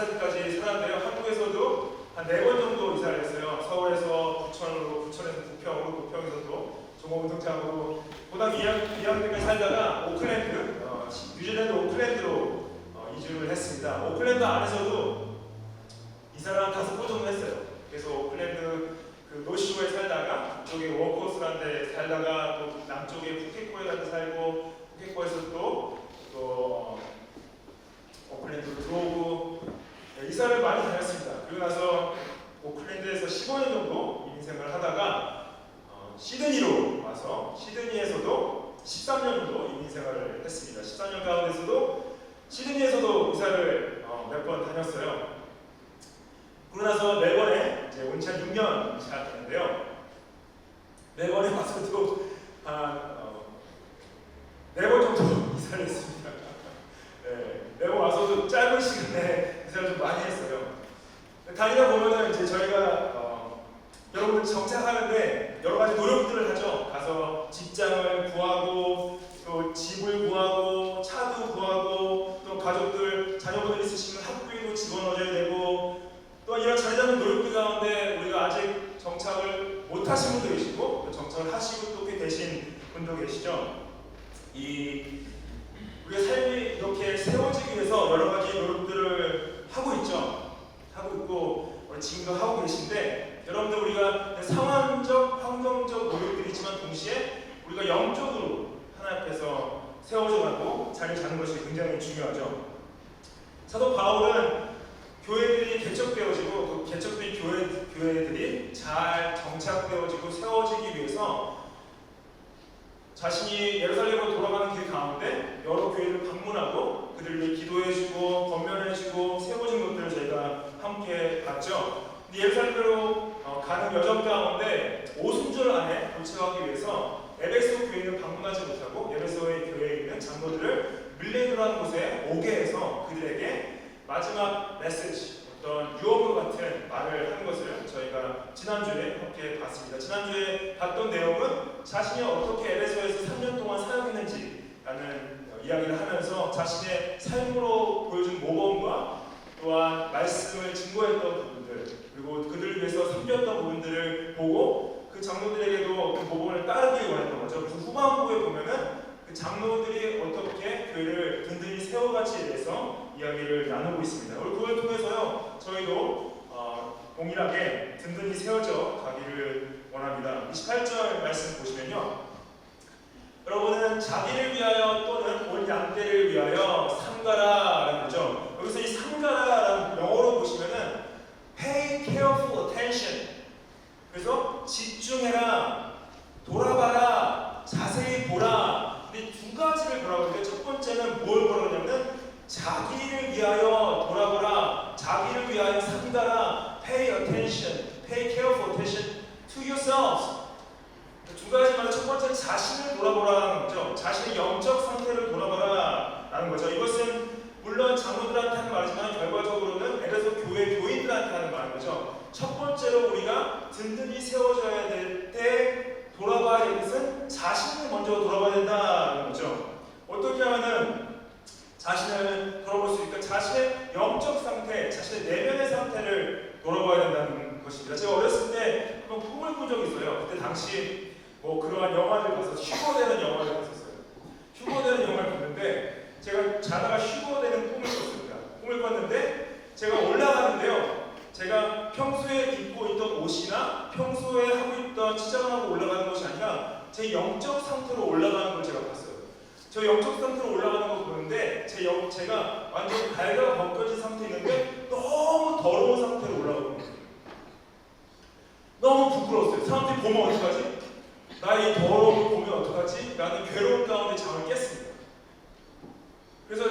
살 때까지 살았는데요. 한국에서도 한 4번 정도 이사를 했어요. 서울에서 부천으로, 부천에서 부평으로, 부평에서도 종합운동장으로 고등학교 2학년 때까지 살다가 오클랜드, 뉴질랜드 오클랜드로 이주를 했습니다. 오클랜드 안에서도 이사를 한 5번 정도 했어요. 그래서 오클랜드 그 노시주에 살다가 이쪽에 워크호스라는 데 살다가 또 남쪽에 푸켓코에 살고 푸켓코에서 또 오클랜드로 들어오고 이사를 많이 다녔습니다. 그리고 나서 오클랜드에서 15년 정도 이민 생활을 하다가 시드니로 와서 시드니에서도 13년 정도 이민 생활을 했습니다. 13년 가운데서도 시드니에서도 이사를 몇 번 다녔어요. 그러고 나서 멜번에 이제 온 지 한 6년 시작했는데요. 멜번에 와서도 한 4번 정도 이사를 했습니다. 네, 멜번 와서도 짧은 시간에 이사를 좀 많이 했어요. 다니다 보면은 이제 저희가 여러분 정착하는데 여러 가지 노력들을 하죠. 가서 직장을 구하고 또 집을 구하고 차도 구하고 또 가족들 자녀분들 있으시면 학교에도 집어넣어줘야 되고 또 이런 자리 잡는 노력들 가운데 우리가 아직 정착을 못하신 분도 계시고 또 정착을 하시고 또 꽤 되신 분도 계시죠. 우리가 삶이 이렇게 세워지기 위해서 여러 가지 노력들을 하고 있죠. 하고 있고 지금도 하고 계신데 여러분들 우리가 상황적, 환경적 노력들이지만 동시에 우리가 영적으로 하나님 앞에서 세워져 가고 자리 잡는 것이 굉장히 중요하죠. 사도 바울은 교회들이 개척되어지고 그 개척된 교회들이 잘 정착되어지고 세워지기 위해서 자신이 예루살렘으로 돌아가는 길 가운데 여러 교회를 방문하고 그들을 위해 기도해주고 권면해주고 세워진 것들을 저희가 함께 봤죠. 예루살렘으로 가는 여정 가운데 오순절 안에 도착하기 위해서 에베소 교회는 방문하지 못하고 에베소의 교회에 있는 장로들을 밀레누라는 곳에 오게 해서 그들에게 마지막 메시지, 어떤 유언과 같은 말을 한 것을 저희가 지난주에 함께 봤습니다. 지난주에 봤던 내용은 자신이 어떻게 에베소에서 3년 동안 사역했는지라는 이야기를 하면서 자신의 삶으로 보여준 모범과 또한 말씀을 증거했던 부분들 그리고 그들을 위해서 섬겼던 부분들을 보고 그 장로들에게도 그 모범을 따르길 원했던 거죠. 그래서 후반부에 보면은 그 장로들이 어떻게 교회를 든든히 세워갈지에 대해서 이야기를 나누고 있습니다. 오늘 그걸 통해서요 저희도 동일하게 든든히 세워져 가기를 원합니다. 28절 말씀 보시면요, 여러분은 자기를 위하여 또는 온 양떼를 위하여 삼가라라는 거죠. 여기서 이 삼가라라는 영어로 보시면은 pay careful attention, 그래서 집중해라, 돌아봐라, 자세히 보라. 근데 두 가지를 보라고 하는데 첫 번째는 뭘 보라고 하냐면 자기를 위하여 돌아보라, 자기를 위하여 삼가라, pay attention, pay careful attention to yourselves. 두 가지 말로 첫 번째는 자신을 돌아보라는 거죠. 자신의 영적 상태를 돌아보라라는 거죠. 이것은 물론 장로들한테 하는 말이지만 결과적으로는 에베소 교회 교인들한테 하는 말인 거죠. 첫 번째로 우리가 든든히 세워져야 될 때 돌아봐야 될 것은 자신을 먼저 돌아봐야 된다는 거죠. 어떻게 하면은 자신을 돌아볼 수 있을까? 자신의 영적 상태, 자신의 내면의 상태를 돌아봐야 된다는 것입니다. 제가 어렸을 때 한번 꿈을 꾼 적이 있어요. 그때 당시 그러한 영화를 봐서 휴거되는 영화를 봤었어요. 휴거되는 영화를 봤는데 제가 자다가 휴거되는 꿈을 꿨습니다. 꿈을 꿨는데 제가 올라가는데요. 제가 평소에 입고 있던 옷이나 평소에 하고 있던 치장을 하고 올라가는 것이 아니라 제 영적 상태로 올라가는 걸 제가 봤어요. 저 영적 상태로 올라가는 걸 보는데 제가 완전 발가 벗겨진 상태에 있는데 너무 더러운 상태로 올라가는 거예요. 너무 부끄러웠어요. 사람들이 보면 어떡하지? 나의 더러움을 보면 어떡하지? 라는 괴로운 가운데 잠을 깼습니다. 그래서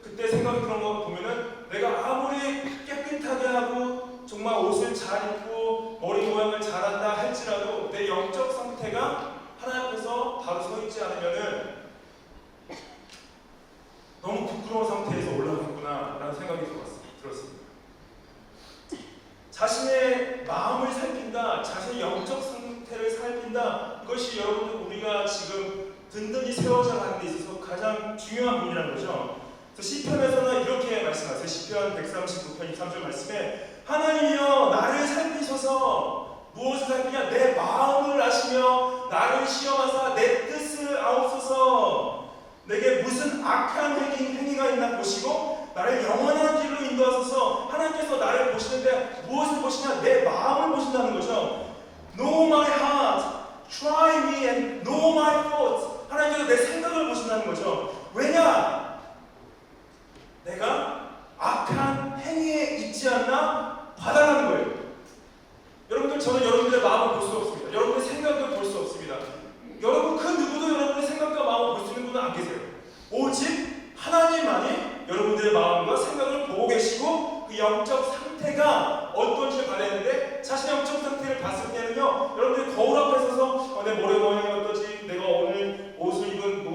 그때 생각이 그런 거 보면은 내가 아무리 깨끗하게 하고 정말 옷을 잘 입고 머리 모양을 잘한다 할지라도 내 영적 상태가 하나님 앞에서 바로 서 있지 않으면은 너무 부끄러운 상태에서 올라가겠구나 라는 생각이 들었습니다. 자신의 마음을 살핀다, 자신의 영적 상태를 살핀다, 이것이 여러분들 우리가 지금 든든히 세워져 가는 데 있어서 가장 중요한 부분이라는 거죠. 그래서 시편에서는 이렇게 말씀하세요. 시편 139편 23절 말씀에 하나님이여 나를 살피소서. 무엇을 살피냐? 내 마음을 아시며 나를 시험하사 내 뜻을 아옵소서. 내게 무슨 악한 행위가 있나 보시고 나를 영원한 길로 인도하소서. 하나님께서 나를 보시는데 무엇을 보시냐? 내 마음을 보신다는 거죠. Know my heart, try me and know my thoughts. 하나님께서 내 생각을 보신다는 거죠. 왜냐? 내가 악한 행위에 있지 않나 봐달라는 거예요. 여러분들, 저는 여러분들의 마음을 볼 수 없습니다. 여러분의 생각을 볼 수 없습니다. 여러분 그 누구도 여러분의 생각과 마음을 볼 수 있는 분은 안 계세요. 오직 하나님만이 여러분들의 마음과 생각을 보고 계시고 그 영적 상태가 어떤지를 봐야 되는데, 자신의 영적 상태를 봤을 때는요, 여러분들이 거울 앞에 서서 내 머리 모양이 어떠지, 내가 오늘 옷을 입은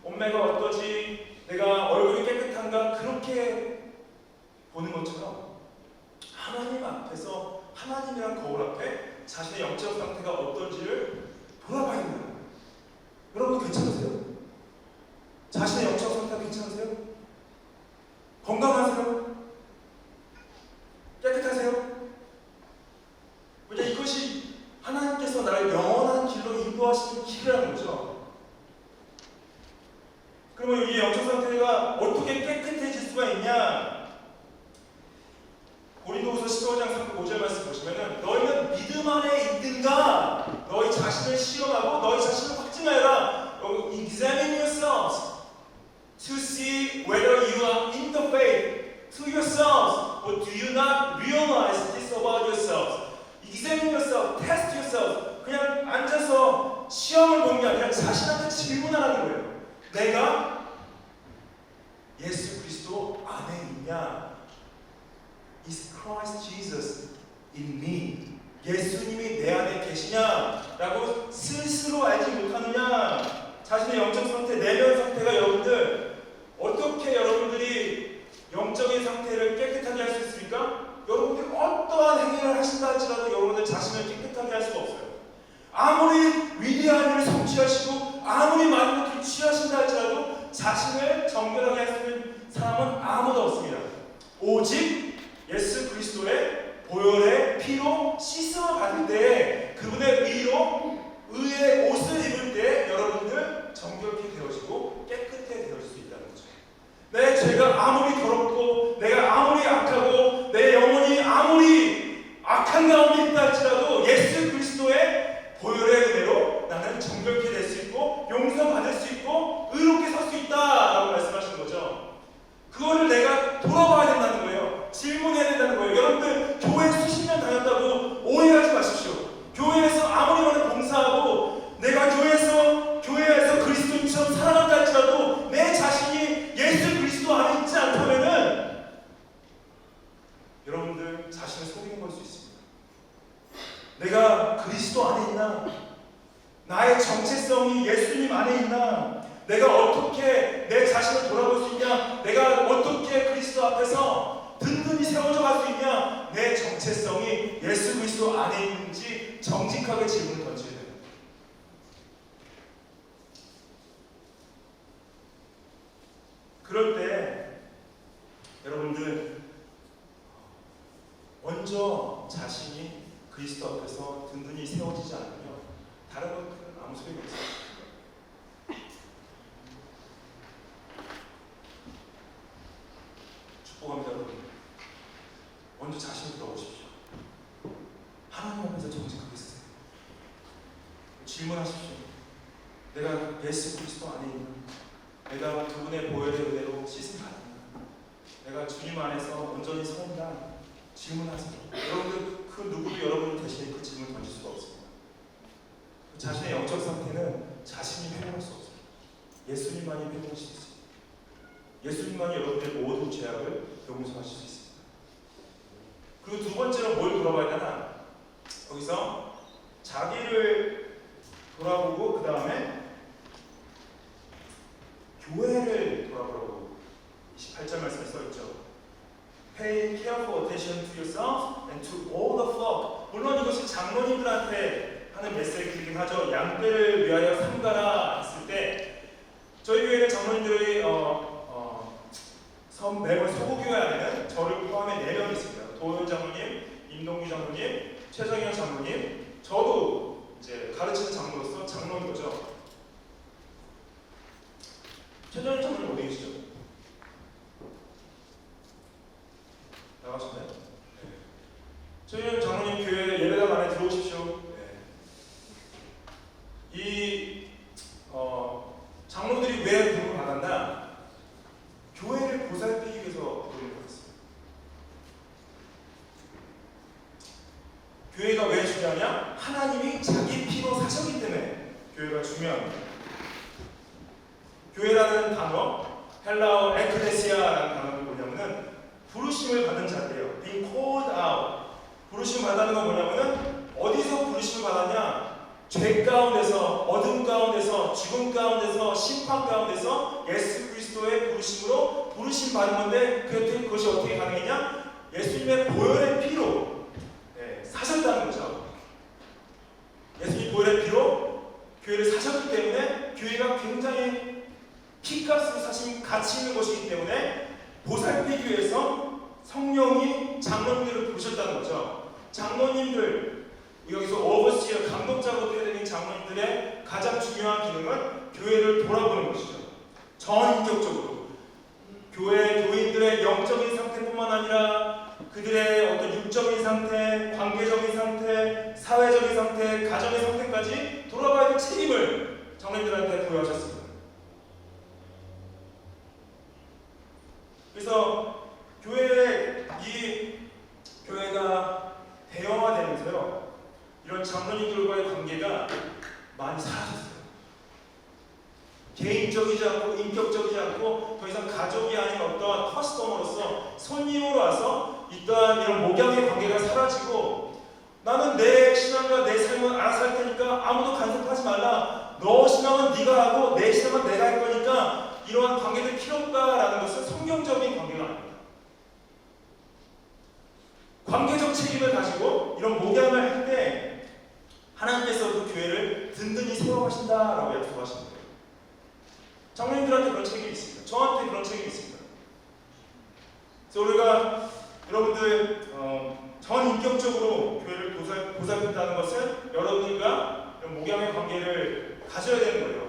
옷매가 어떠지, 내가 얼굴이 깨끗한가, 그렇게 보는 것처럼 하나님 앞에서, 하나님이란 거울 앞에 자신의 영적 상태가 어떤지를 돌아봐야 된다. 여러분 괜찮으세요? 자신의 영적 상태가 괜찮으세요? 건강하세요? 깨끗하세요? 왜냐, 이것이 하나님께서 나를 영원한 길로 인도하시는 길이라는 거죠. 그러면 이 영적 상태가 어떻게 깨끗해질 수가 있냐? 고린도후서 15장 5절 말씀 보시면은 너희는 믿음 안에 있든가 너희 자신을 시험하고 너희 자신을 확증하여라. Examine yourselves to see whether you are in the faith to yourselves, or do you not realize this about yourselves? Examine yourself, test yourself. 그냥 앉아서 시험을 보는 게 아니라 자신한테 질문하라는 거예요. 내가 예수 그리스도 안에 있냐? Is Christ Jesus in me? 예수님이 내 안에 계시냐라고 스스로 알지 못하느냐? 자신의 영적 상태, 내면 상태가 여러분들 어떻게 여러분들이 영적인 상태를 깨끗하게 할 수 있습니까? 여러분들이 어떠한 행위를 하신다 할지라도 여러분들 자신을 깨끗하게 할 수가 없어요. 아무리 위대한 일을 성취하시고 아무리 많은 것들을 취하신다 할지라도 자신을 정결하게 할 수 있는 사람은 아무도 없습니다. 오직 예수 그리스도의 보혈의 피로 씻음을 받을 때, 그분의 의의 옷을 입을 때 여러분들 정결케 되어지고 깨끗해 되어질 수 있다는 거죠. 내 죄가 아무리 더럽고 내가 아무리 악하고 내 영혼이 아무리 악한 가운데 있다 할지라도 예수 그리스도의 보혈의 은혜로 나는 정결케 될 수 있고 용서받을 수 있고 의롭게 설 수 있다라고 말씀하시는 거죠. 그거를 내가 돌아봐야 된다는 거예요. 질문해야 된다는 거예요. 여러분들 교회 수십 년 다녔다고 오해하지 마십시오. 교회에서 아무리 많은 봉사하고 내가 교회에서 그리스도인처럼 살아간다 할지라도 내 자신이 예수 그리스도 안에 있지 않다면은 여러분들 자신을 속이는 걸 수 있습니다. 내가 그리스도 안에 있나? 나의 정체성이 예수님 안에 있나? 내가 어떻게 내 자신을 돌아볼 수 있냐? 내가 어떻게 그리스도 앞에서 든든히 세워져 갈 수 있냐? 내 정체성이 예수 그리스도 안에 있는지 정직하게 질문을 던져야 돼요. 그럴 때 여러분들 먼저 자신이 그리스도 앞에서 든든히 세워지지 않으면 다른 것들은 아무 소용이 없어요. 축복합니다, 여러분. 먼저 자신을 돌아보십시오. 하나님 앞에서 정직하게 쓰세요. 질문하십시오. 내가 예수 그리스도 안에 있나? 내가 그분의 보혈의 은혜로 씻음 받았나? 내가 주님 안에서 온전히 서 있나? 질문하세요. 여러분들 그 누구도 여러분 대신에 그 질문을 던질 수가 없습니다. 자신의 영적 상태는 자신이 회복할 수 없습니다. 예수님만이 회복하실 수 있습니다. 예수님만이 여러분의 모든 죄악을 용서하실 수 있습니다. 그리고 두 번째로 뭘 돌아봐야 되나? 거기서 자기를 돌아보고 그 다음에 교회를 돌아보라고 28절 말씀에 써있죠. Pay careful attention to yourself and to all the flock. 물론 이것이 장로님들한테 하는 메시지이긴 하죠. 양떼를 위하여 삼가라 했을 때 저희 교회는 장로님들이 매번 서구교회 안에는 저를 포함해 4명이 있습니다. 도현 장로님, 임동규 장로님, 최정현 장로님, 저도 이제 가르치는 장로로서 장로인 거죠. 최정현 장로님 어디 계시죠? 나가셨나요? 네. 최정현 장로님 교회 예배당 안에 들어오십시오. 네. 이 장로들이 왜 부름을 받았나? 교회를 보살피기 위해서 부름을 받았어요. 교회가 왜 중요하냐? 하나님이 자기 피로 사셨기 때문에 교회가 중요합니다. 교회라는 단어, 헬라어 에크레시아라는 단어는 뭐냐면은 부르심을 받는 자들이에요. being called out. 부르심을 받는 건 뭐냐면은 어디서 부르심을 받았냐? 죄 가운데서, 어둠 가운데서, 죽음 가운데서, 심판 가운데서 예수 그리스도의 부르심으로 부르심 받은 건데 그것이 어떻게 가능했냐? 예수님의 보혈의 피로 사셨다는 거죠. 예수님 보혈의 피로 교회를 사셨기 때문에 교회가 굉장히 피값으로 사신 가치 있는 것이기 때문에 보살피기 위해서 성령이 장로님들을 부르셨다는 거죠. 장로님들 여기서 오버시어 감독자로 되는 장로님들의 가장 중요한 기능은 교회를 돌아보는 것이죠. 전인격적으로 교인들의 영적인 상태뿐만 아니라 그들의 어떤 육적인 상태, 관계적인 상태, 사회적인 상태, 가정의 상태까지 돌아봐야 될 책임을 장로님들한테 부여하셨습니다. 그래서 교회가 대형화되면서요, 이런 장로님들과의 관계가 많이 사라졌어요. 개인적이지 않고 인격적이지 않고 더 이상 가족이 아닌 어떠한 커스터머로서 손님으로 와서 이러한 이런 목양의 관계가 사라지고 나는 내 신앙과 내 삶을 알아서 할 테니까 아무도 간섭하지 말라. 너 신앙은 네가 하고 내 신앙은 내가 할 거니까 이러한 관계들 필요 없다라는 것은 성경적인 관계가 아닙니다. 관계적 책임을 가지고 이런 목양을 할 때 하나님께서 그 교회를 든든히 세워가신다라고 약속하시는 거예요. 장로님들한테 그런 책임이 있습니다. 저한테 그런 책임이 있습니다. 그래서 우리가 여러분들 전인격적으로 교회를 보살핀다는 것은 여러분들과 목양의 관계를 가져야 되는 거예요.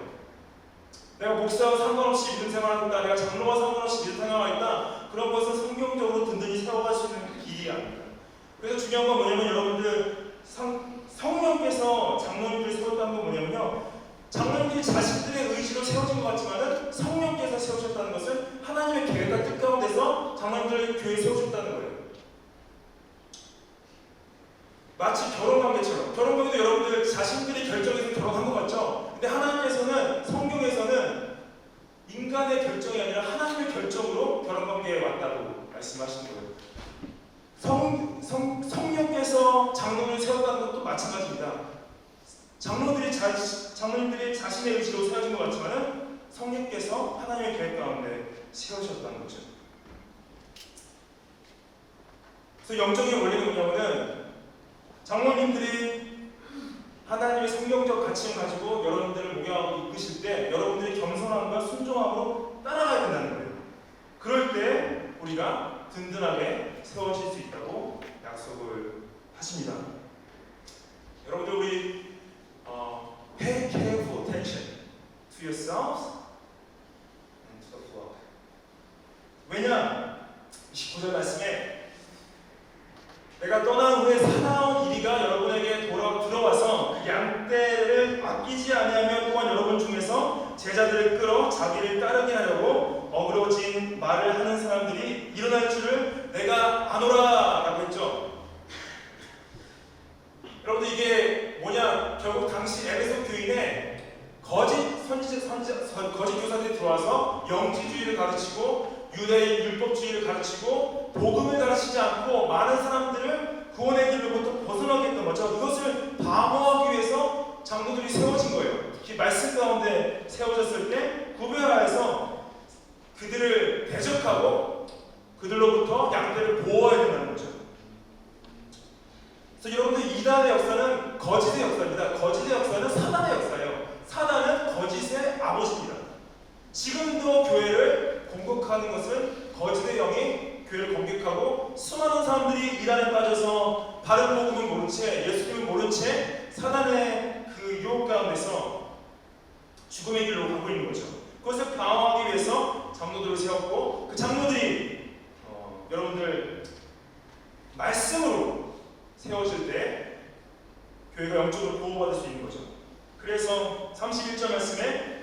내가 목사와 상관없이 믿음 생활한다, 내가 장로와 상관없이 믿음 생활하겠다, 그런 것은 성경적으로 든든히 세워갈 수 있는 길이 아닙니다. 그래서 중요한 건 뭐냐면 여러분들 성령께서 장로님들을 세웠다는 건 뭐냐면요, 장로님들이 자신들의 의지로 세워진 것 같지만은 성령께서 세우셨다는 것은 하나님의 계획과 뜻 가운데서 장로님들을 교회에 세우셨다는 거예요. 마치 결혼관계처럼, 결혼관계도 여러분들 자신들이 결정해서 결혼한 것 같죠? 근데 하나님께서는, 성경에서는 인간의 결정이 아니라 하나님의 결정으로 결혼관계에 왔다고 말씀하시는 거예요. 성령께서 장로를 세웠다는 것도 마찬가지입니다. 장로님들이 자신의 의지로 세워진 것 같지만 성령께서 하나님의 계획 가운데 세우셨다는 거죠. 그래서 영적인 원리는 뭐냐면은 장로님들이 하나님의 성경적 가치를 가지고 여러분들을 목양하고 이끄실 때 여러분들이 겸손함과 순종함으로 따라가야 된다는 거예요. 그럴 때 우리가 든든하게 세워질 수 있다고 약속을 하십니다. 여러분들 우리 pay careful attention to yourselves and to the flock. 왜냐? 29절 말씀에 내가 떠난 후에 사나운 이리가 여러분에게 들어와서 그 양떼를 아끼지 아니하며 또한 여러분 중에서 제자들을 끌어 자기를 따르게 하려고 어그러진 말을 하는 사람들이 일어날 줄을 내가 아노라 라고 했죠. 여러분들 이게 뭐냐, 결국 당시 에베소 교인에 거짓 교사들이 들어와서 영지주의를 가르치고 유대인 율법주의를 가르치고 복음을 가르치지 않고 많은 사람들을 구원의 길로부터 벗어나게 했던 거죠. 이것을 방어하기 위해서 장로들이 세워진 거예요. 특히 말씀 가운데 세워졌을 때 구별하여서 그들을 대적하고 그들로부터 양떼를 보호해야 된다는 거죠. 그래서 여러분들 이단의 역사는 거짓의 역사입니다. 거짓의 역사는 사단의 역사예요. 사단은 거짓의 아버지입니다. 지금도 교회를 공격하는 것은 거짓의 영이 교회를 공격하고 수많은 사람들이 이단에 빠져서 바른 복음을 모른 채 예수님을 모른 채 사단의 그 유혹 가운데서 죽음의 길로 가고 있는 거죠. 그것을 방어하기 위해서 장로들을 세웠고 그 장로들이 여러분들 말씀으로 세워질 때 교회가 영적으로 보호받을 수 있는 거죠. 그래서 31절 말씀에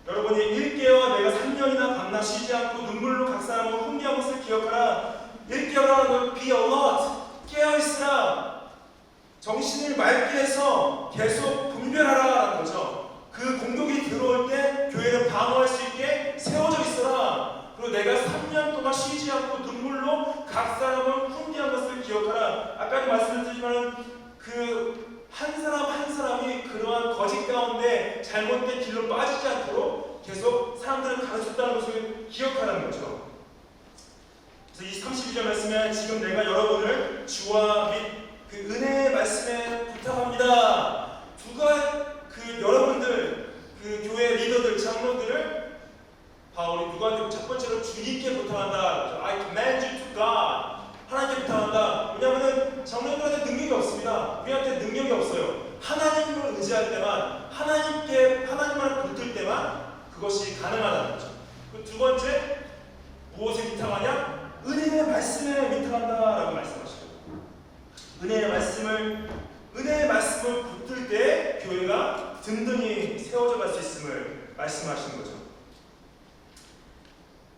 여러분이 1개와 내가 3년이나 밤낮 쉬지 않고 눈물로 각 사람을 훈계한 것을 기억하라. 1개월이라는 건 be alert, 깨어있으라. 정신을 맑게 해서 계속 분별하라는 거죠. 그 공격이 들어올 때 교회를 방어할 수 있게 세워져 있어라. 그리고 내가 3년 동안 쉬지 않고 눈물로 각 사람을 훈계한 것을 기억하라. 아까도 말씀드렸지만 그 한 사람 한 사람이 그러한 거짓 가운데 잘못된 길로 빠지지 않도록 계속 사람들을 가르쳤다는 것을 기억하라는 거죠. 그래서 이 32절 말씀에 지금 내가 여러분을 주와 및 그 은혜의 말씀에 부탁합니다. 그 여러분들 그 교회 리더들 장로들을 바울이 누구한테 첫 번째로 주님께 부탁한다. I command you to God. 하나님께 부탁한다. 왜냐하면 장로들한테 능력이 없습니다. 우리한테 능력이 없어요. 하나님을 의지할 때만 하나님만 붙들 때만 그것이 가능하다는 거죠. 그 두 번째 무엇에 부탁하냐? 은혜의 말씀에 부탁한다라고 말씀하시죠. 은혜의 말씀을 붙들 때 교회가 든든히 세워져 갈 수 있음을 말씀하시는 거죠.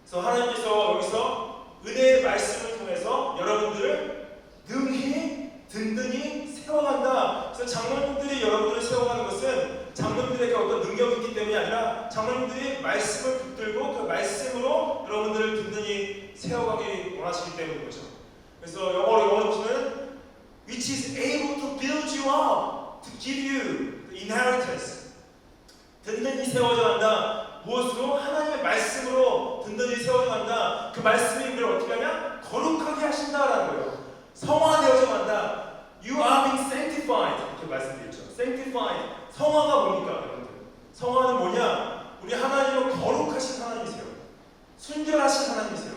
그래서 하나님께서 여기서 은혜의 말씀을 통해서 여러분들을 능히 든든히 세워간다. 그래서 장로님들이 여러분들을 세워가는 것은 장로님들에게 어떤 능력이 있기 때문이 아니라 장로님들이 말씀을 붙들고 그 말씀으로 여러분들을 든든히 세워가기 원하시기 때문인 거죠. 그래서 영어로 보시면 which is able to build you up, to give you the inheritance. 든든히 세워져 간다. 무엇으로? 하나님의 말씀으로 든든히 세워져 간다. 그 말씀이 우리를 어떻게 하냐? 거룩하게 하신다라는 거예요. 성화되어져 간다. You are being sanctified. 이렇게 말씀드렸죠. sanctified. 성화가 뭡니까, 여러분들? 성화는 뭐냐? 우리 하나님은 거룩하신 하나님이세요. 순결하신 하나님이세요.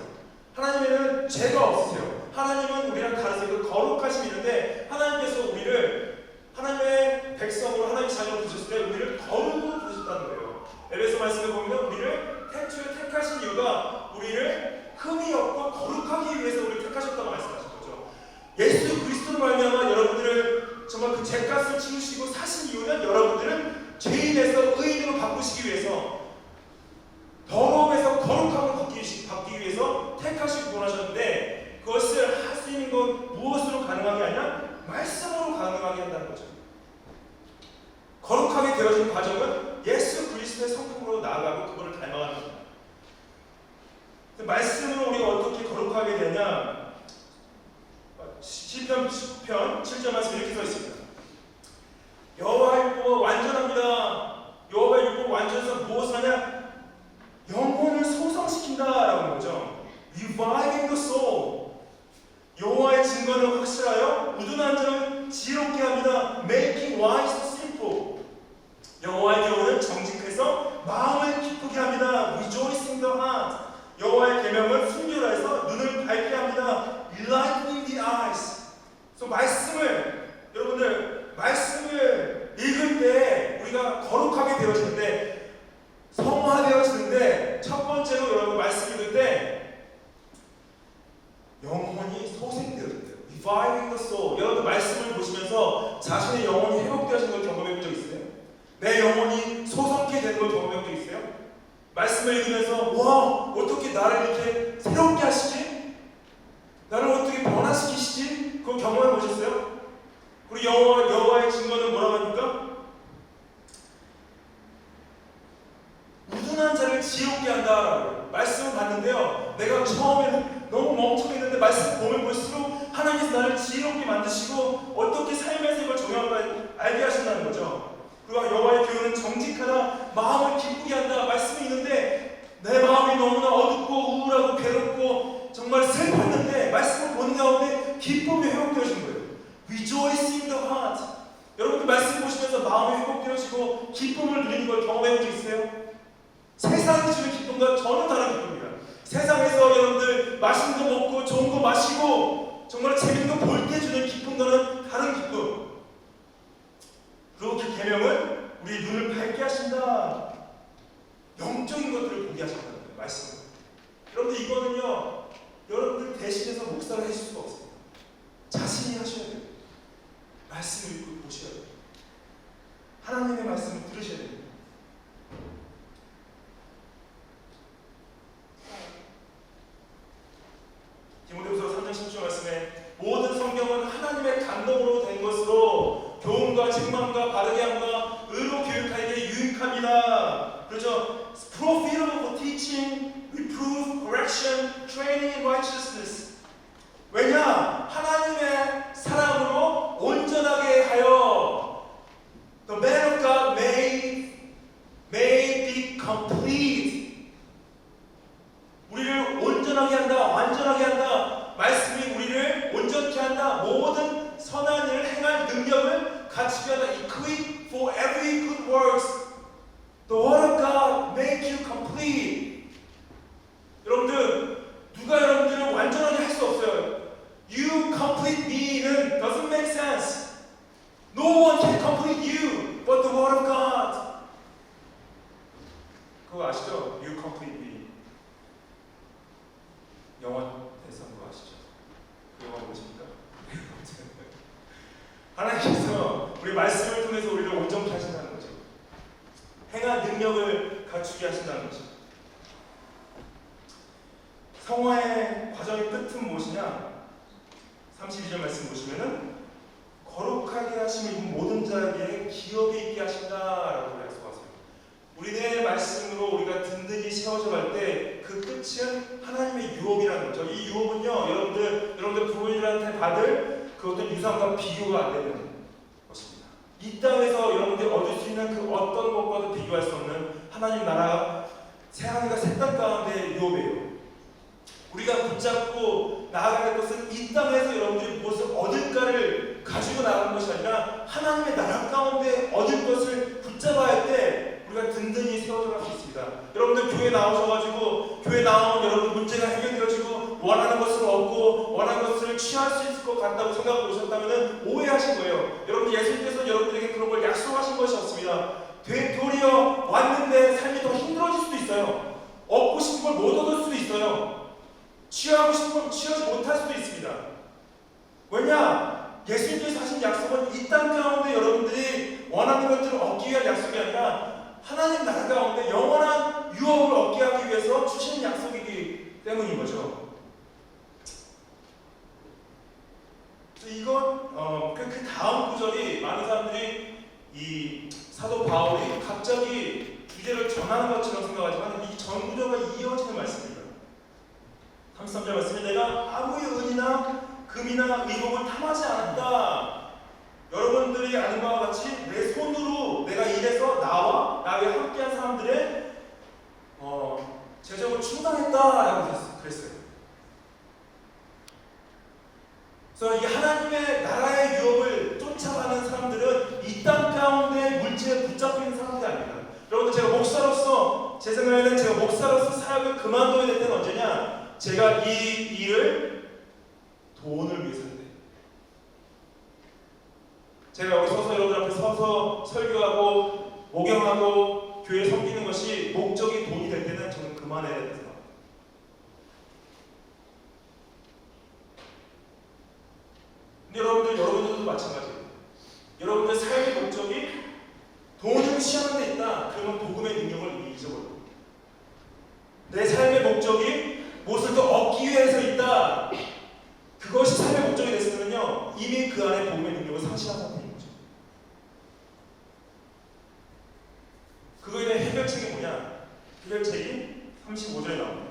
하나님에는 죄가 없으세요. 하나님은 우리랑 다르세요. 그 거룩하심이 있는데 하나님께서 우리를 하나님의 백성으로 하나님의 자녀로 부르셨을 때 우리를 거룩으로 부르셨다는 거예요. 에베소 말씀을 보면 우리를 태초에 택하신 이유가 우리를 흠이 없고 거룩하기 위해서 우리를 택하셨다고 말씀하신 거죠. 예수 그리스도로 말미암아 여러분들을 정말 그 죄값을 치우시고 사신 이유는 여러분들을 죄인에서 의인으로 바꾸시기 위해서 더러움에서 거룩함으로 바뀌기 위해서 택하시고 원하셨는데 그것을 할 수 있는 건 무엇으로 가능하게 하냐? 말씀으로 가능하게 한다는 거죠. 거룩하게 되어진 과정은 예수 그리스도의 성품으로 나아가고 그거를 닮아가는 겁니다. 말씀으로 우리가 어떻게 거룩하게 되냐? 시편 19편 7절 말씀 이렇게 써 있습니다. 여호와의 율법은 완전합니다. 여호와의 율법은 완전해서 무엇을 하냐? 영혼을 소성시킨다라고 하는 거죠. Reviving the soul. 여호와의 증거는 확실하여 우둔한 자를 지혜롭게 합니다. Making wise the simple. 여호와의 교훈은 정직해서 마음을 기쁘게 합니다. Rejoicing the heart. 여호와의 계명은 순결해서 눈을 밝게 합니다. Enlightening the eyes. 그래서 여러분들 말씀을 읽을 때 우리가 거룩하게 되어지는데 성화되어지는데 첫 번째로 여러분 말씀 읽을 때 영혼이 소생되어진대요. Reviving the soul. 여러분 말씀을 보시면서 자신의 영혼이 회복되어지는 걸 경험해 본 적 있어요? 내 영혼이 소성케 되는 걸 경험해 본 적 있어요? 말씀을 읽으면서 와 어떻게 나를 이렇게 새롭게 하시지? 나를 어떻게 변화시키시지? 그거 경험해 보셨어요? 우리 여호와의 증거는 뭐라고 합니까? 우둔한 자를 지혜롭게 한다라고 말씀을 봤는데요. 내가 처음에는 너무 멍청했는데 말씀 보면 볼수록 하나님께서 나를 지혜롭게 만드시고 어떻게 삶에서 이걸 적용할까 알게 하신다는 거죠. 그리고 여호와의 교훈은 정직하다, 마음을 기쁘게 한다 말씀이 있는데 내 마음이 너무나 어둡고 우울하고 괴롭고 정말 슬펐는데 말씀을 본 가운데 기쁨이 회복되어진 거예요. Rejoicing the heart. 여러분들 말씀 보시면서 마음이 회복되어지고 기쁨을 누리는 걸 경험해 본 적 있어요? 세상이 주는 기쁨과 전혀 다른 기쁨입니다. 세상에서 여러분들 맛있는 거 먹고 좋은 거 마시고 정말 재밌는 거 볼 때 주는 기쁨과는 다른 기쁨. 그리고 그 계명은 우리 눈을 밝게 하신다. 영적인 것들을 보게 하신다는 거예요. 말씀. 여러분들 이거는요, 여러분들 대신해서 목사를 해줄 수가 없어요. 자신이 하셔야 돼요. 말씀을 읽고 보셔야 돼요. 하나님의 말씀을 들으셔야 돼요. 디모데후서 3장 10절 말씀에 모든 성경은 하나님의 감동으로 된 것으로 교훈과 책망과 바르게 함과 의로 교육하기에 유익합니다. 그렇죠? Profitable for teaching, reproof, correction, training in righteousness. 왜냐? 하나님의 사랑으로 온전하게 하여 the man of God may be complete. 우리를 온전하게 한다, 완전하게 한다. 말씀이 우리를 온전케 한다. 모든 선한 일을 행할 능력을 갖추게 하다. Equip for every good works. The word of God make you complete. 여러분들, 누가 여러분들을 완전하게 할 수 없어요. You complete me는 doesn't make sense. No one can complete you but the word of God. 그거 아시죠? You complete me. 영어 대성거 아시죠? 그 영어 보십니까? 하나님께서 우리 말씀을 통해서 우리를 온전케 하신다는 거죠. 행한 능력을 갖추게 하신다는 거죠. 성화의 과정의 끝은 무엇이냐? 32절 말씀 보시면은 거룩하게 하심이 모든 자에게 기업이 있게 하신다라고 약속하세요. 우리의 말씀으로 우리가 든든히 세워져 갈 때 그 끝은 하나님의 유업이라는 거죠. 이 유업은요, 여러분들 부모님한테 받을 그 어떤 유산과 비교가 안 되는 것입니다. 이 땅에서 여러분들이 얻을 수 있는 그 어떤 것과도 비교할 수 없는 하나님 나라 새하늘과 새 땅 가운데 유업이에요. 우리가 붙잡고 나아갈 것은 이 땅에서 여러분들이 무엇을 얻을까를 가지고 나가는 것이 아니라 하나님의 나라 가운데 얻을 것을 붙잡아야 할 때 우리가 든든히 세워져 갈 수 있습니다. 여러분들 교회 나오셔가지고 교회 나오면 여러분 문제가 해결되어지고 원하는 것을 얻고 원하는 것을 취할 수 있을 것 같다고 생각하고 오셨다면 오해하신 거예요. 여러분 예수님께서 여러분들에게 그런 걸 약속하신 것이 없습니다. 도리어 왔는데 삶이 더 힘들어질 수도 있어요. 얻고 싶은 걸 못 얻을 수도 있어요. 취하고 싶은 걸 취하지 못할 수도 있습니다. 왜냐? 예수님께서 하신 약속은 이 땅 가운데 여러분들이 원하는 것들을 얻기 위한 약속이 아니라 하나님 나라 가운데 영원한 유업을 얻게 하기 위해서 주시는 약속이기 때문인 거죠. 이건 그 다음 구절이 많은 사람들이 이 사도 바울이 갑자기 주제를 전하는 것처럼 생각하지만 이 전 구절과 이어지는 말씀입니다. 33절 말씀에 내가 아무의 은이나 금이나 의복을 탐하지 않았다. 여러분들이 아는 바와 같이 내 손으로 내가 일해서 나와 나와 함께한 사람들의 재정을 충당했다라고 그랬어요. 그래서 이 하나님의 나라의 유업을 쫓아가는 사람들은 이 땅 가운데 물질에 붙잡혀 있는 사람들이 아닙니다. 여러분들 제가 목사로서 제 생각에는 제가 목사로서 사역을 그만둬야 될 때는 언제냐? 제가 이 일을 돈을 위해서 해야 돼요. 제가 여기 서서 여러분들 앞에 서서 설교하고 목양하고 교회 섬기는 것이 목적이 돈이 될 때는 저는 그만해야 된다 생각합니다. 근데 여러분들도 마찬가지예요. 여러분들 삶의 목적이 돈을 취하는 데 있다. 그러면 복음의 능력을 이미 잊어버려요. 내 삶의 목적이 무엇을 더 얻기 위해서 있다. 그것이 삶의 목적이 됐으면요 이미 그 안에 복음의 능력을 상실한 상태인 거죠. 그거에 대한 해결책이 뭐냐? 해결책이 35절에 나옵니다.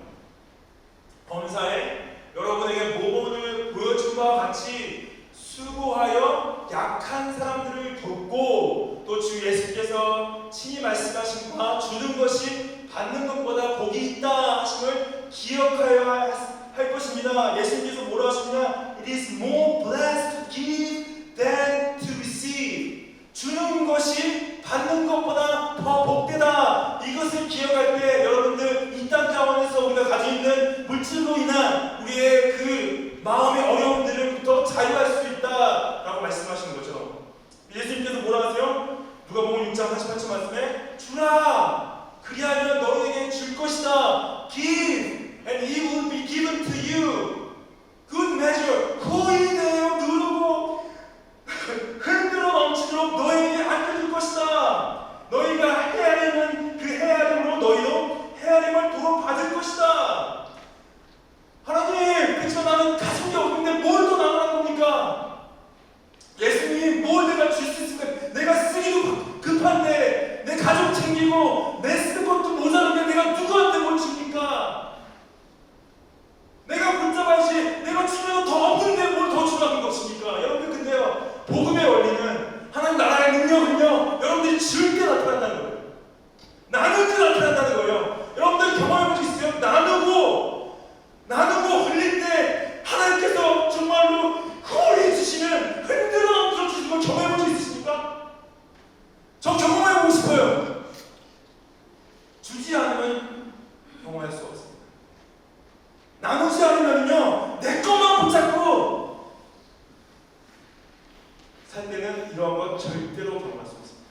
범사에 여러분에게 모범을 보여준 바와 같이 수고하여 약한 사람들을 돕고 또 주 예수께서 친히 말씀하신 바 주는 것이 받는 것보다 복이 있다 하심을 기억하여야 할 것입니다. 예수님께서 뭐라 하시느냐? It is more blessed to give than to receive. 주는 것이 받는 것보다 더 복되다. 이것을 기억할 때 여러분들 이 땅 가운데서 우리가 가지고 있는 절대로 경험할 수 없습니다.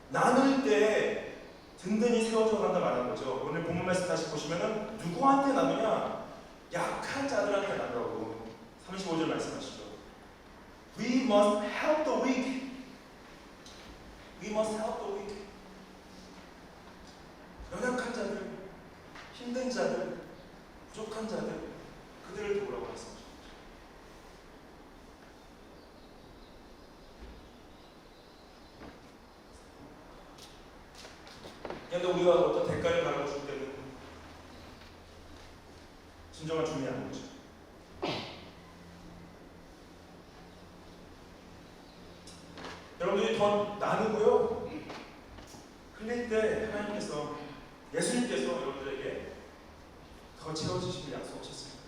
나눌 때 든든히 세워져 간다 말하는 거죠. 오늘 본문 말씀 다시 보시면은 누구한테 나누냐? 약한 자들한테 나누라고 35절 말씀하시죠. We must help the weak. We must help the weak. 연약한 자들, 힘든 자들, 부족한 자들, 그들을 도우라고 말씀하십니다. 그런데 우리가 어떤 대가를 바라고 줄 때는 진정한 주인이 아닌 거죠. 여러분들이 더 나누고요. 흘릴 때 하나님께서, 예수님께서 여러분들에게 더 채워주시길 약속하셨습니다.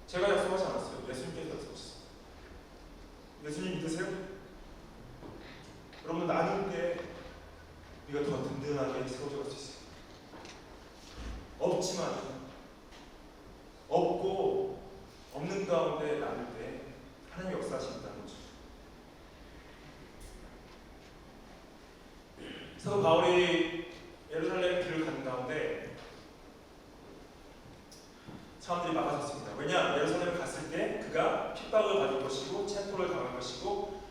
제가 약속하지 않았어요. 예수님께서 약속하셨어요. 예수님 믿으세요? 여러분 나눌 때 우리가 더 든든하게 세워져 갈 수 있어요. 없지만, 없고 없는 가운데 나눌 때 하나님의 역사하신다는 거죠. 사도 바울이 예루살렘 길을 가는 가운데 사람들이 막아섰습니다. 왜냐? 예루살렘에 갔을 때 그가 핍박을 받을 것이고 체포를 당할 것이고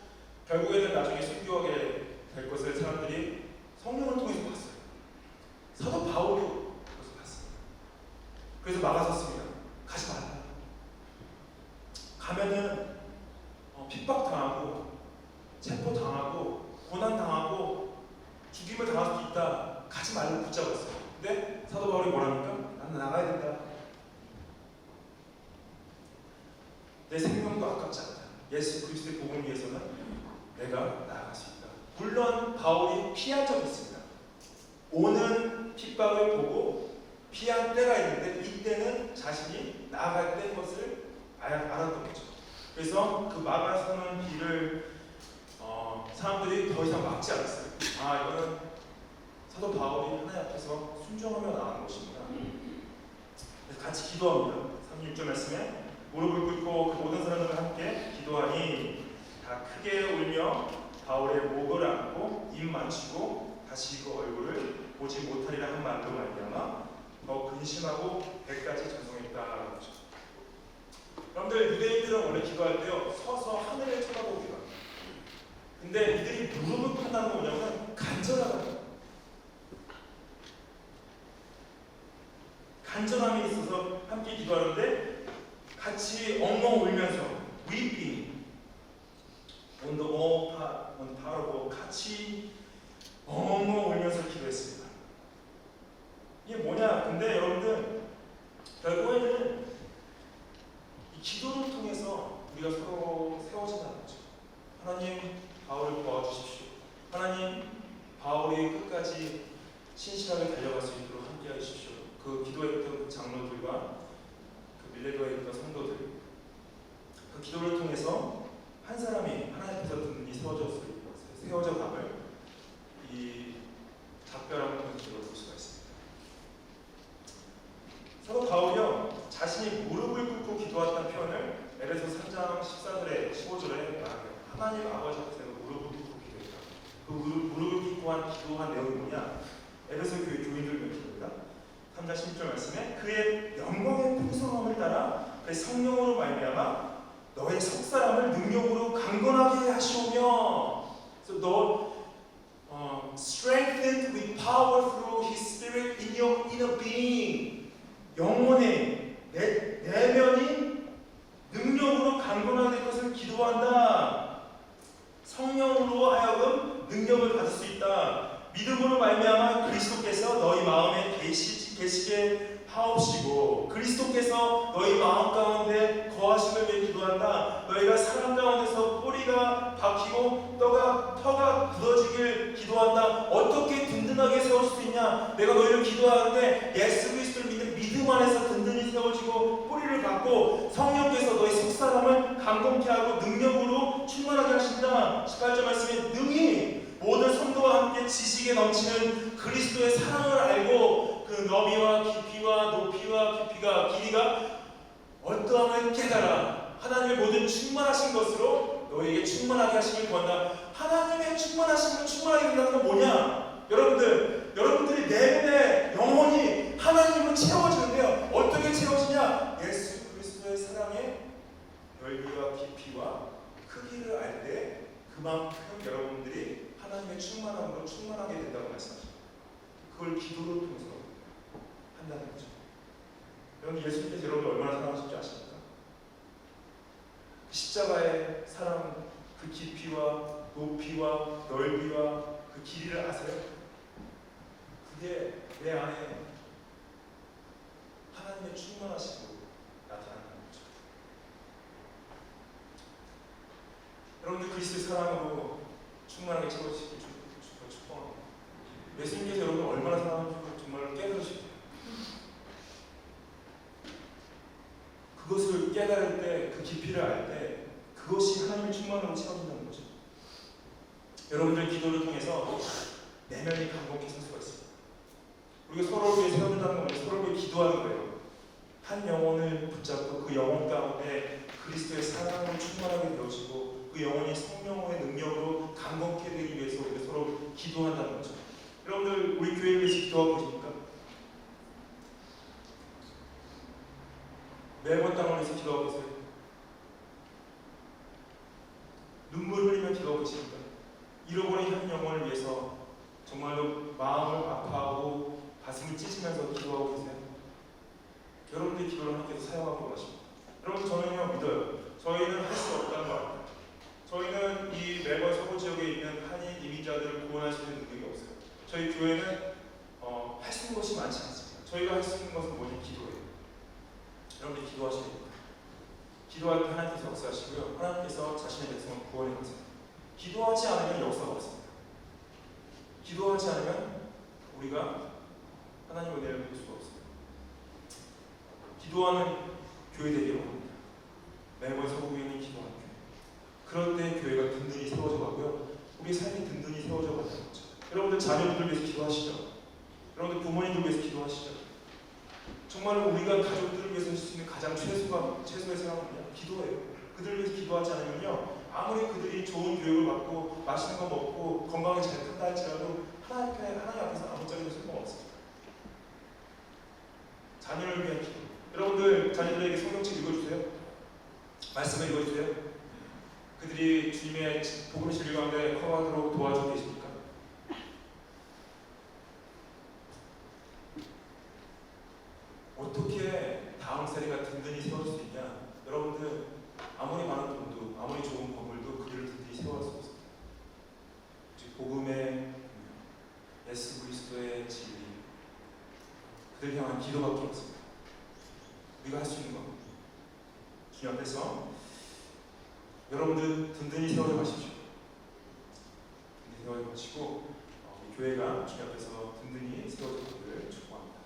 결국에는 나중에 순교하게 될 것을 사람들이 성령을 통해서 봤어요. 사도 바울이 그것을 봤어요. 그래서 막아섰습니다. 가지 말라. 가면은 핍박당하고 체포당하고 고난당하고 죽임을 당할 수도 있다. 가지 말고 붙잡았어요. 근데 사도 바울이 뭐랍니까? 나는 나가야 된다. 내 생명도 아깝지 않다. 예수 그리스도의 복음을 위해서는 내가 나아갈 수 있다. 물론 바울이 피한 적이 있습니다. 오는 핍박을 보고 피한 때가 있는데 이때는 자신이 나아갈 때인 것을 알았던 거죠. 그래서 그 막아서는 길을 사람들이 더 이상 막지 않았어요. 아, 이거는 사도 바울이 하나님 앞에서 순종하며 나가는 것입니다. 그래서 같이 기도합니다. 36절 말씀에 무릎을 꿇고 그 모든 사람들과 함께 기도하니 다 크게 울며 바울의 목을 안고 입 맞추고 다시 그 얼굴을 보지 못하리라 한 말로 말미암아 더 근심하고 배까지 전송했다라고 하죠. 여러분들 유대인들은 원래 기도할 때요 서서 하늘을 쳐다보고 기도합니다. 근데 이들이 무릎을 꿇는다는 건 뭐냐면 간절하다. 간절함이 있어서 함께 기도하는데 같이 엉엉 울면서 weeping on the part of 같이 엉엉 울면서 기도했습니다. 이게 뭐냐? 근데 여러분들 결국에는 이 기도를 통해서 우리가 서로 세워진다는 거죠. 하나님 바울을 도와주십시오. 하나님 바울이 끝까지 신실하게 달려갈 수 있도록 함께 해주십시오. 그 기도했던 그 장로들과 그 밀레도에 있던 성도들 그 기도를 통해서 한 사람이 하나님 앞에서 든든히 세워져 감을 이 작별함을 통해서 들어볼 수가 있습니다. 사도 바울이요 자신이 무릎을 꿇고 기도했다는 표현을 에베소 3장 14절에 15절에 말합니다. 하나님 아버지 앞에서 무릎을 꿇고 기도했다. 그 무릎을 꿇고 기도한 내용이 뭐냐? 에베소 교회 교인들 위한 기도입니다. 3장 16절 말씀에 그의 영광의 풍성함을 따라 그의 성령으로 말미암아 너의 속사람을 능력으로 강건하게 하시오며 so 너 strengthened with power through His Spirit in your inner being 영혼의 내면이 능력으로 강건하게 될 것을 기도한다. 성령으로 하여금 능력을 받을 수 있다. 믿음으로 말미암아 그리스도께서 너희 마음에 계시게 하옵시고 그리스도께서 너희 마음 가운데 거하심을 위해 기도한다. 너희가 사람 가운데서 뿌리가 박히고 터가 굳어지길 기도한다. 어떻게 든든하게 세울 수 있냐? 내가 너희를 기도하는데 예수 그리스도를 믿는 믿음 안에서 든든히 세워지고 뿌리를 갖고 성령께서 너희 속사람을 강건케 하고 능력으로 충만하게 하신다. 18절 말씀에 능히 모든 성도와 함께 지식에 넘치는 그리스도의 사랑을 알고 그 너비와 깊이와 높이와 길이가 어떠함을 깨달아 하나님의 모든 충만 충만하신 것으로 너희에게 충만하게 하시길 구한다. 하나님의 충만하심으로 충만하게 된다는 건 뭐냐? 여러분들이 내면에 영혼이 하나님으로 채워지는데요. 어떻게 채워지냐? 예수 그리스도의 사랑의 넓이와 깊이와 크기를 알 때 그만큼 여러분들이 하나님의 충만함으로 충만하게 된다고 말씀하십니다. 그걸 기도를 통해서 한다는 거죠. 여러분, 예수님께서 여러분을 얼마나 사랑하실지 아십니까? 십자가의 사랑, 그 깊이와 높이와 넓이와 그 길이를 아세요? 그게 내 안에 하나님의 충만하심으로 나타나는 거죠. 여러분들 그리스도의 사랑으로 충만하게 채워지길 축복합니다. 예수님께서 여러분을 얼마나 사랑하는지 정말 깨달으시고 그것을 깨달을 때, 그 깊이를 알 때 그것이 하나님의 충만함으로 채워진다는 거죠. 여러분들 기도를 통해서 내면이 감격해질 수가 있습니다. 우리가 서로를 위해 세워준다는 건 뭐예요? 서로를 위해 기도하는 거예요. 한 영혼을 붙잡고 그 영혼 가운데 그리스도의 사랑으로 충만하게 되어지고 그 영혼이 성령의 능력으로 감격해 되기 위해서 우리가 서로 기도한다는 거죠. 여러분들 우리 교회를 위해서 기도하고 계십니까? 매번 땅을 위해서 기도하고 계세요? 눈물 흘리며 기도하고 계십니까? 잃어버린 한 영혼을 위해서 정말로 마음을 아파하고 가슴을 찢으면서 기도하고 계세요? 여러분들의 기도를 하나님께서 사용하고 원하십니다. 여러분, 저는요 믿어요. 저희는 할 수 없다는 거 압니다. 저희는 이 멜번 서부 지역에 있는 한인 이민자들을 구원할 수 있는 능력이 없어요. 저희 교회는 할 수 있는 것이 많지 않습니다. 저희가 할 수 있는 것은 뭐냐? 기도예요. 여러분들이 기도하셔야 됩니다. 기도할 때 하나님께서 역사하시고요. 하나님께서 자신의 백성을 구원해 가세요. 기도하지 않으면 역사가 없습니다. 기도하지 않으면 우리가 하나님의 은혜를 볼 수가 없습니다. 기도하는 교회 되기를 원합니다. 매번 서구교회는 기도하는 교회. 그럴 때 교회가 든든히 세워져 가고요. 우리 삶이 든든히 세워져 가는 거죠. 여러분들 자녀분들 위해서 기도하시죠. 여러분들 부모님들 위해서 기도하시죠. 정말 우리가 가족들을 위해서 할 수 있는 가장 최소의 생각은요, 기도예요. 그들을 위해서 기도하지 않으면요, 아무리 그들이 좋은 교육을 받고 맛있는 거 먹고 건강하게 잘 큰다 할지라도 하나님 앞에서 아무짝에도 쓸모없습니다. 자녀를 위한 기도. 여러분들 자녀들에게 성경책 읽어주세요. 말씀을 읽어주세요. 그들이 주님의 복음의 진리 가운데 커가도록 도와주고 계십니까? 어떻게 다음 세대가 든든히 세워질 수 있냐? 여러분들 아무리 많은 돈도 아무리 좋은 건물도 그들을 든든히 세워갈 수 없습니다. 즉 복음의 예수 그리스도의 진리, 그들 향한 기도밖에 없습니다. 우리가 할 수 있는 건 주님 앞에서 여러분들 든든히 세워져 가십시오. 든든히 세워져 가시고 우리 교회가 주님 앞에서 든든히 세워져 가기를 축복합니다.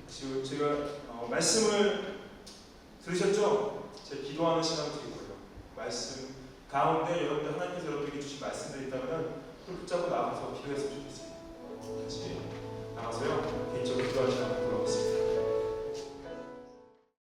지금 제가 말씀을 들으셨죠? 제가 기도하는 시간을 드리고요. 말씀 가운데 여러분들 하나님께서 여러분에게 주신 말씀들이 있다면 그걸 붙잡고 나가서 기도했으면 좋겠습니다. 같이 나가서요.